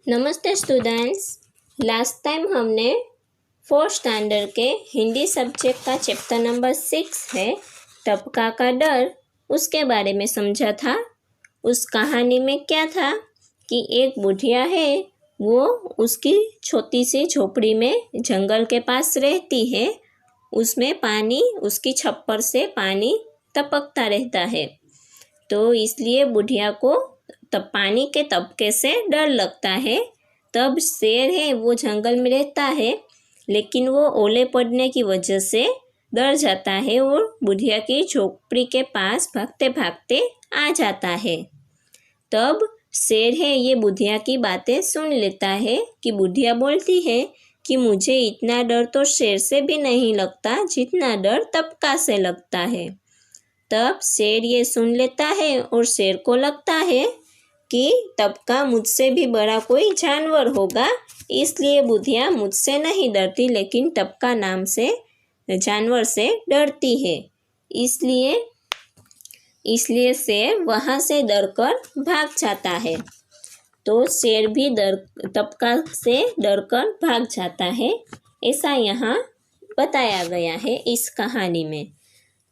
नमस्ते students. Last time हमने fourth standard के हिंदी सब्जेक्ट का चैप्टर नंबर 6 है टपका का डर, उसके बारे में समझा था। उस कहानी में क्या था कि एक बुढ़िया है, वो उसकी छोटी सी झोपड़ी में जंगल के पास रहती है। उसमें पानी, उसकी छप्पर से पानी टपकता रहता है, तो इसलिए बुढ़िया को तब पानी के तबके से डर लगता है। तब शेर है वो जंगल में रहता है, लेकिन वो ओले पड़ने की वजह से डर जाता है और बुढ़िया की झोपड़ी के पास भागते भागते आ जाता है। तब शेर है ये बुढ़िया की बातें सुन लेता है कि बुढ़िया बोलती है कि मुझे इतना डर तो शेर से भी नहीं लगता जितना डर तपका से लगता है। तब शेर ये सुन लेता है और शेर को लगता है कि तपका मुझसे भी बड़ा कोई जानवर होगा, इसलिए बुढ़िया मुझसे नहीं डरती लेकिन तपका नाम से जानवर से डरती है। इसलिए शेर वहाँ से डरकर भाग जाता है। तो शेर भी तपका से डरकर भाग जाता है, ऐसा यहाँ बताया गया है इस कहानी में।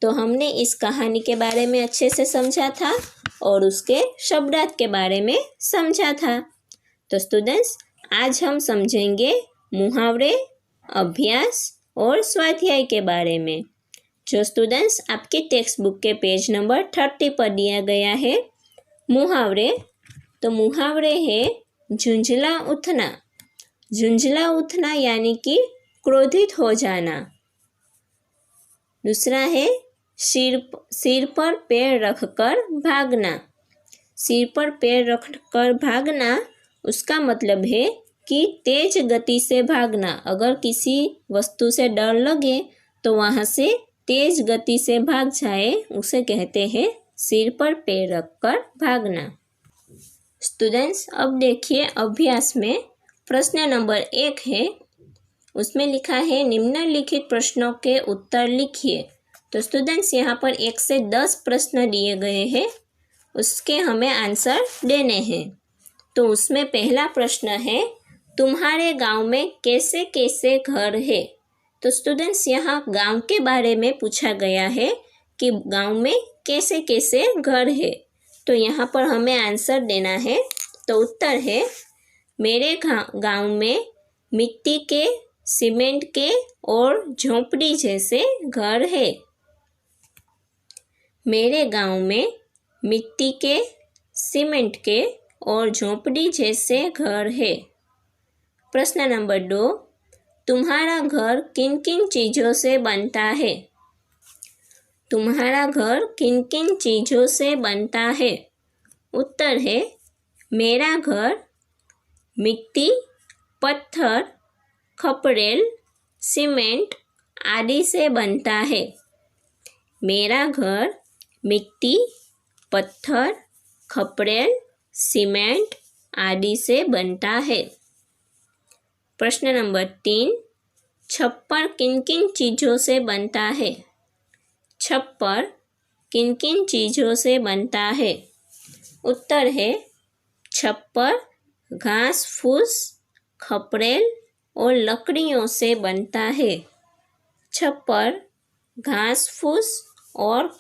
तो हमने इस कहानी के बारे में अच्छे से समझा था और उसके शब्दार्थ के बारे में समझा था। तो स्टूडेंट्स, आज हम समझेंगे मुहावरे, अभ्यास और स्वाध्याय के बारे में, जो स्टूडेंट्स आपकी टेक्स्ट बुक के पेज नंबर 30 पर दिया गया है। मुहावरे, तो मुहावरे है झुंझला उठना। झुंझला उठना यानी कि क्रोधित हो जाना। दूसरा है सिर पर पैर रखकर भागना। सिर पर पैर रखकर भागना, उसका मतलब है कि तेज गति से भागना। अगर किसी वस्तु से डर लगे तो वहाँ से तेज गति से भाग जाए, उसे कहते हैं सिर पर पैर रखकर भागना। स्टूडेंट्स, अब देखिए अभ्यास में प्रश्न नंबर 1 है, उसमें लिखा है निम्नलिखित प्रश्नों के उत्तर लिखिए। तो स्टूडेंट्स, यहाँ पर 1 से 10 प्रश्न दिए गए हैं, उसके हमें आंसर देने हैं। तो उसमें पहला प्रश्न है तुम्हारे गांव में कैसे कैसे घर है। तो स्टूडेंट्स, यहाँ गांव के बारे में पूछा गया है कि गांव में कैसे कैसे घर है। तो यहाँ पर हमें आंसर देना है। तो उत्तर है मेरे गांव में मिट्टी के, सीमेंट के और झोंपड़ी जैसे घर है। मेरे गांव में मिट्टी के, सीमेंट के और झोंपड़ी जैसे घर है। प्रश्न नंबर 2, तुम्हारा घर किन किन चीज़ों से बनता है। तुम्हारा घर किन किन चीज़ों से बनता है। उत्तर है मेरा घर मिट्टी, पत्थर, खपरेल, सीमेंट आदि से बनता है। मेरा घर मिट्टी, पत्थर, खपरेल, सीमेंट आदि से बनता है। प्रश्न नंबर 3, छप्पर किन किन चीज़ों से बनता है। छप्पर किन किन चीज़ों से बनता है। उत्तर है छप्पर घास फूस, खपरेल और लकड़ियों से बनता है। छप्पर घास फूस और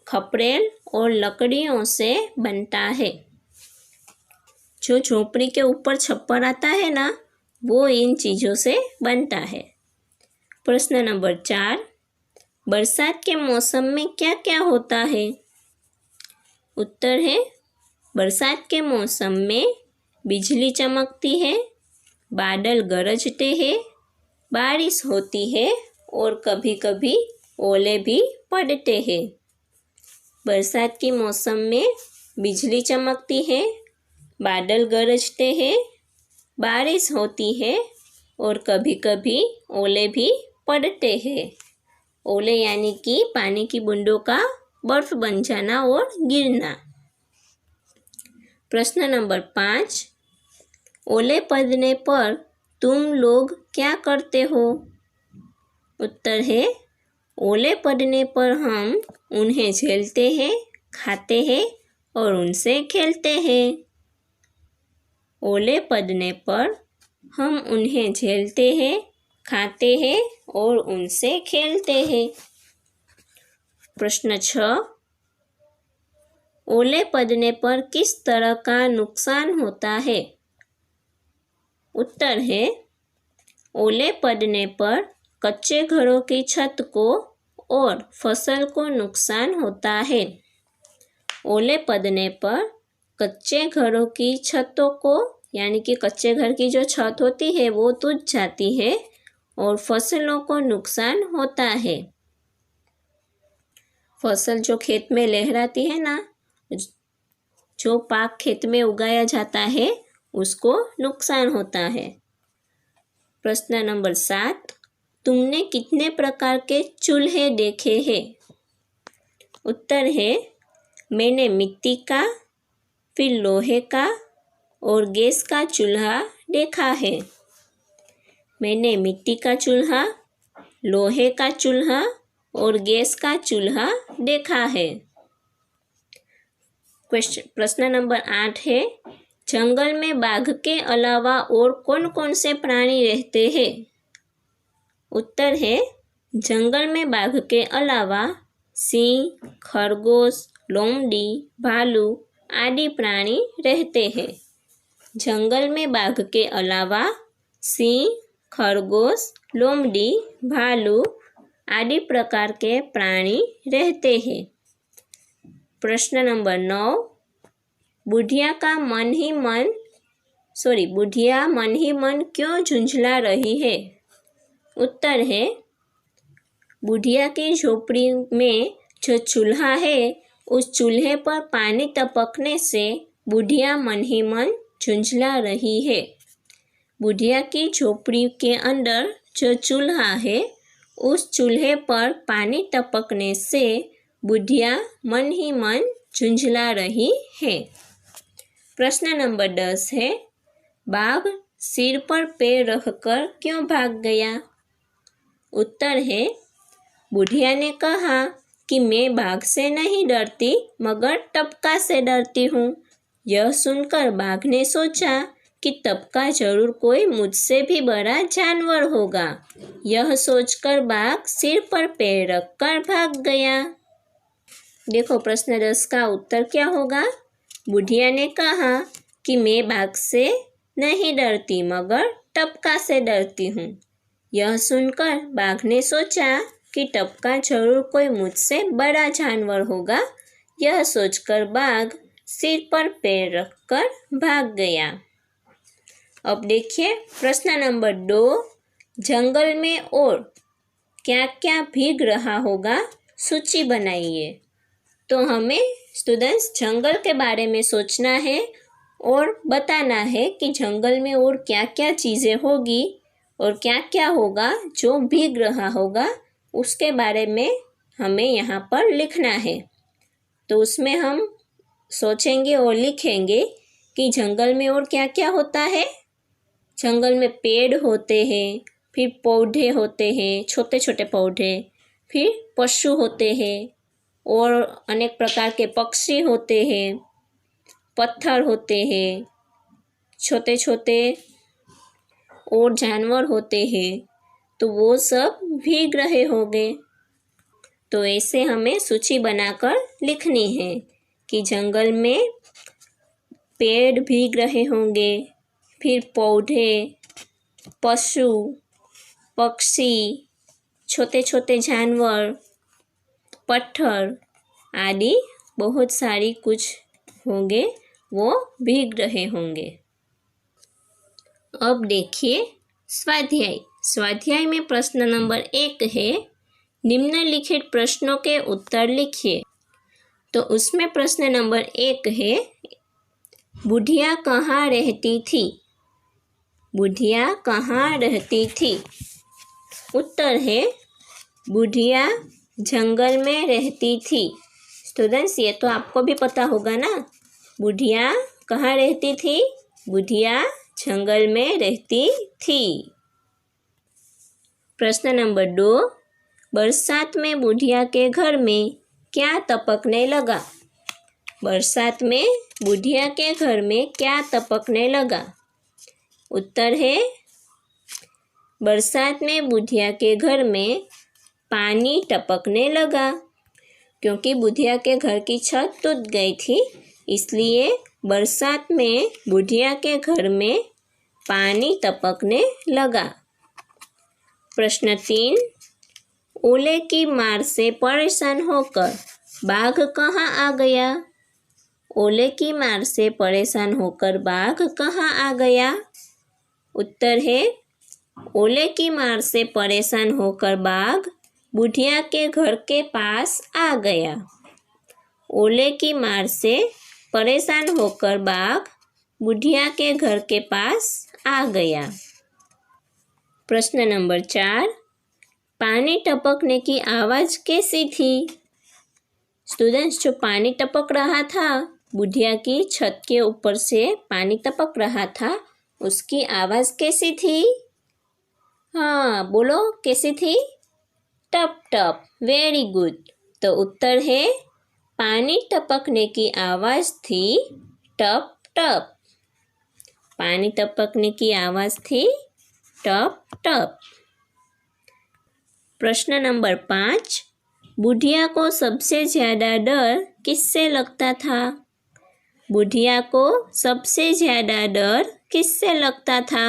खपरेल और लकड़ियों से बनता है। जो झोपड़ी के ऊपर छप्पर आता है ना, वो इन चीज़ों से बनता है। प्रश्न नंबर 4, बरसात के मौसम में क्या क्या होता है। उत्तर है बरसात के मौसम में बिजली चमकती है, बादल गरजते हैं, बारिश होती है और कभी कभी ओले भी पड़ते हैं। बरसात के मौसम में बिजली चमकती है, बादल गरजते हैं, बारिश होती है और कभी कभी ओले भी पड़ते हैं। ओले यानी कि पानी की बूंदों का बर्फ बन जाना और गिरना। प्रश्न नंबर 5, ओले पड़ने पर तुम लोग क्या करते हो। उत्तर है ओले पड़ने पर हम उन्हें झेलते हैं, खाते हैं और उनसे खेलते हैं। ओले पड़ने पर हम उन्हें झेलते हैं, खाते हैं और उनसे खेलते हैं। प्रश्न 6, ओले पड़ने पर किस तरह का नुकसान होता है? उत्तर है, ओले पड़ने पर कच्चे घरों की छत को और फसल को नुकसान होता है। ओले पड़ने पर कच्चे घरों की छतों को, यानी कि कच्चे घर की जो छत होती है वो टूट जाती है और फसलों को नुकसान होता है। फसल जो खेत में लहराती है ना, जो पाक खेत में उगाया जाता है उसको नुकसान होता है। प्रश्न नंबर 7, तुमने कितने प्रकार के चूल्हे देखे हैं? उत्तर है, मैंने मिट्टी का, फिर लोहे का और गैस का चूल्हा देखा है। मैंने मिट्टी का चूल्हा, लोहे का चूल्हा और गैस का चूल्हा देखा है। प्रश्न नंबर 8 है, जंगल में बाघ के अलावा और कौन कौन से प्राणी रहते हैं? उत्तर है, जंगल में बाघ के अलावा सिंह, खरगोश, लोमड़ी, भालू आदि प्राणी रहते हैं। जंगल में बाघ के अलावा सिंह, खरगोश, लोमड़ी, भालू आदि प्रकार के प्राणी रहते हैं। प्रश्न नंबर 9, बुढ़िया मन ही मन क्यों झुंझला रही है? उत्तर है, बुढ़िया की झोपड़ी में जो चूल्हा है उस चूल्हे पर पानी टपकने से बुढ़िया मन ही मन झुंझला रही है। बुढ़िया की झोपड़ी के अंदर जो चूल्हा है उस चूल्हे पर पानी टपकने से बुढ़िया मन ही मन झुंझला रही है। प्रश्न नंबर 10 है, बाघ सिर पर पैर रखकर क्यों भाग गया? उत्तर है, बुढ़िया ने कहा कि मैं बाघ से नहीं डरती मगर टपका से डरती हूँ। यह सुनकर बाघ ने सोचा कि टपका जरूर कोई मुझसे भी बड़ा जानवर होगा। यह सोचकर बाघ सिर पर पैर रखकर भाग गया। देखो प्रश्न 10 का उत्तर क्या होगा? बुढ़िया ने कहा कि मैं बाघ से नहीं डरती मगर टपका से डरती हूँ। यह सुनकर बाघ ने सोचा कि टपका जरूर कोई मुझसे बड़ा जानवर होगा। यह सोचकर बाघ सिर पर पैर रखकर भाग गया। अब देखिए प्रश्न नंबर 2, जंगल में और क्या क्या भीग रहा होगा, सूची बनाइए। तो हमें स्टूडेंट्स जंगल के बारे में सोचना है और बताना है कि जंगल में और क्या क्या चीज़ें होगी और क्या क्या होगा जो भीग रहा होगा, उसके बारे में हमें यहाँ पर लिखना है। तो उसमें हम सोचेंगे और लिखेंगे कि जंगल में और क्या क्या होता है। जंगल में पेड़ होते हैं, फिर पौधे होते हैं, छोटे छोटे पौधे, फिर पशु होते हैं और अनेक प्रकार के पक्षी होते हैं, पत्थर होते हैं, छोटे छोटे और जानवर होते हैं। तो वो सब भीग रहे होंगे। तो ऐसे हमें सूची बनाकर लिखनी है कि जंगल में पेड़ भीग रहे होंगे, फिर पौधे, पशु, पक्षी, छोटे छोटे जानवर, पत्थर आदि बहुत सारी कुछ होंगे, वो भीग रहे होंगे। अब देखिए स्वाध्याय में प्रश्न नंबर 1 है, निम्नलिखित प्रश्नों के उत्तर लिखिए। तो उसमें प्रश्न नंबर 1 है, बुढ़िया कहाँ रहती थी? बुढ़िया कहाँ रहती थी? उत्तर है, बुढ़िया जंगल में रहती थी। स्टूडेंट्स ये तो आपको भी पता होगा ना, बुढ़िया कहाँ रहती थी? बुढ़िया जंगल में रहती थी। प्रश्न नंबर 2, बरसात में बुढ़िया के घर में क्या टपकने लगा? बरसात में बुढ़िया के घर में क्या टपकने लगा? उत्तर है बरसात में बुढ़िया के घर में पानी टपकने लगा। क्योंकि बुढ़िया के घर की छत टूट गई थी, इसलिए बरसात में बुढ़िया के घर में पानी टपकने लगा। प्रश्न 3, ओले की मार से परेशान होकर बाघ कहाँ आ गया? ओले की मार से परेशान होकर बाघ कहाँ आ गया? उत्तर है ओले की मार से परेशान होकर बाघ बुढ़िया के घर के पास आ गया। ओले की मार से परेशान होकर बाघ बुढ़िया के घर के पास आ गया। प्रश्न नंबर 4, पानी टपकने की आवाज़ कैसी थी? स्टूडेंट्स, जो पानी टपक रहा था, बुढ़िया की छत के ऊपर से पानी टपक रहा था, उसकी आवाज़ कैसी थी? हाँ, बोलो कैसी थी? टप टप। Very good. तो उत्तर है पानी टपकने की आवाज़ थी टप टप। पानी टपकने की आवाज़ थी टप टप। प्रश्न नंबर 5, बुढ़िया को सबसे ज़्यादा डर किससे लगता था? बुढ़िया को सबसे ज़्यादा डर किससे लगता था?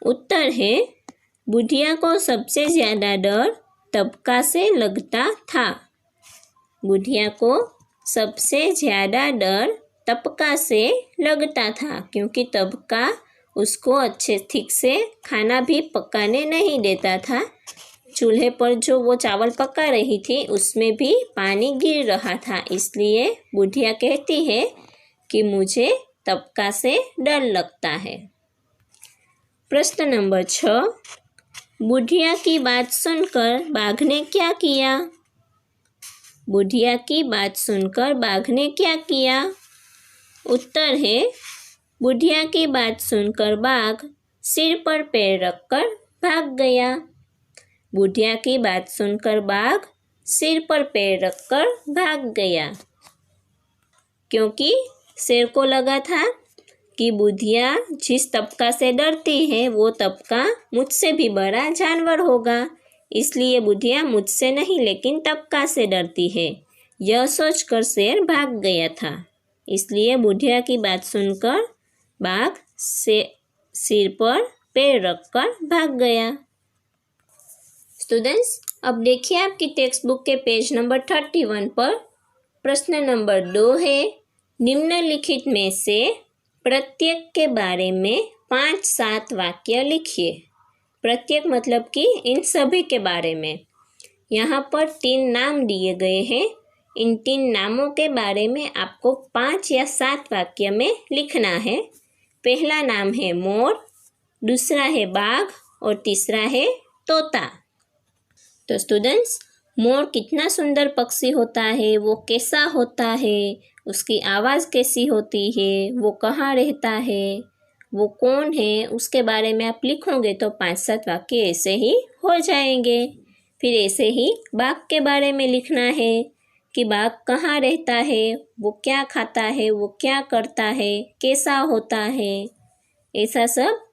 उत्तर है बुढ़िया को सबसे ज़्यादा डर तबका से लगता था। बुढ़िया को सबसे ज़्यादा डर तबका से लगता था, क्योंकि तबका उसको अच्छे ठीक से खाना भी पकाने नहीं देता था। चूल्हे पर जो वो चावल पका रही थी उसमें भी पानी गिर रहा था, इसलिए बुढ़िया कहती है कि मुझे तबका से डर लगता है। प्रश्न नंबर 6, बुढ़िया की बात सुनकर बाघ ने क्या किया? बुढ़िया की बात सुनकर बाघ ने क्या किया? उत्तर है बुढ़िया की बात सुनकर बाघ सिर पर पैर रखकर भाग गया। बुढ़िया की बात सुनकर बाघ सिर पर पैर रखकर भाग गया, क्योंकि शेर को लगा था कि बुढ़िया जिस तबका से डरती है वो तबका मुझसे भी बड़ा जानवर होगा, इसलिए बुढ़िया मुझसे नहीं लेकिन तबका से डरती है। यह सोचकर शेर भाग गया था, इसलिए बुढ़िया की बात सुनकर बाघ से सिर पर पैर रखकर भाग गया। स्टूडेंट्स, अब देखिए आपकी टेक्स्ट बुक के पेज नंबर 31 पर प्रश्न नंबर 2 है, निम्नलिखित में से प्रत्येक के बारे में 5-7 वाक्य लिखिए। प्रत्येक मतलब कि इन सभी के बारे में। यहाँ पर 3 नाम दिए गए हैं। इन 3 नामों के बारे में आपको 5 या 7 वाक्य में लिखना है। पहला नाम है मोर, दूसरा है बाघ और तीसरा है तोता। तो स्टूडेंट्स, मोर कितना सुंदर पक्षी होता है, वो कैसा होता है, उसकी आवाज़ कैसी होती है, वो कहाँ रहता है, वो कौन है, उसके बारे में आप लिखोगे तो 5-7 वाक्य ऐसे ही हो जाएंगे। फिर ऐसे ही बाघ के बारे में लिखना है कि बाघ कहाँ रहता है, वो क्या खाता है, वो क्या करता है, कैसा होता है, ऐसा सब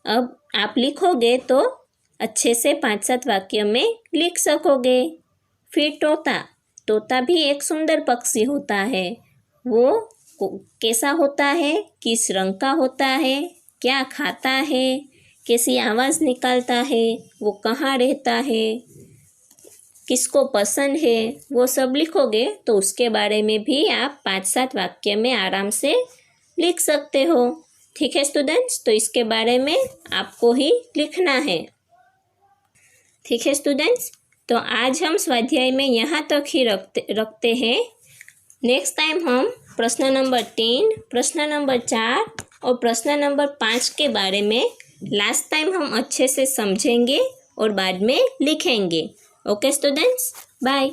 अब आप लिखोगे तो अच्छे से 5-7 वाक्य में लिख सकोगे। फिर तोता, तोता भी एक सुंदर पक्षी होता है। वो कैसा होता है, किस रंग का होता है, क्या खाता है, कैसी आवाज़ निकालता है, वो कहाँ रहता है, किसको पसंद है, वो सब लिखोगे तो उसके बारे में भी आप 5-7 वाक्य में आराम से लिख सकते हो। ठीक है स्टूडेंट्स, तो इसके बारे में आपको ही लिखना है। ठीक है स्टूडेंट्स, तो आज हम स्वाध्याय में यहाँ तक ही रखते हैं। नेक्स्ट टाइम हम प्रश्न नंबर 3, प्रश्न नंबर 4 और प्रश्न नंबर 5 के बारे में लास्ट टाइम हम अच्छे से समझेंगे और बाद में लिखेंगे। Okay students, bye.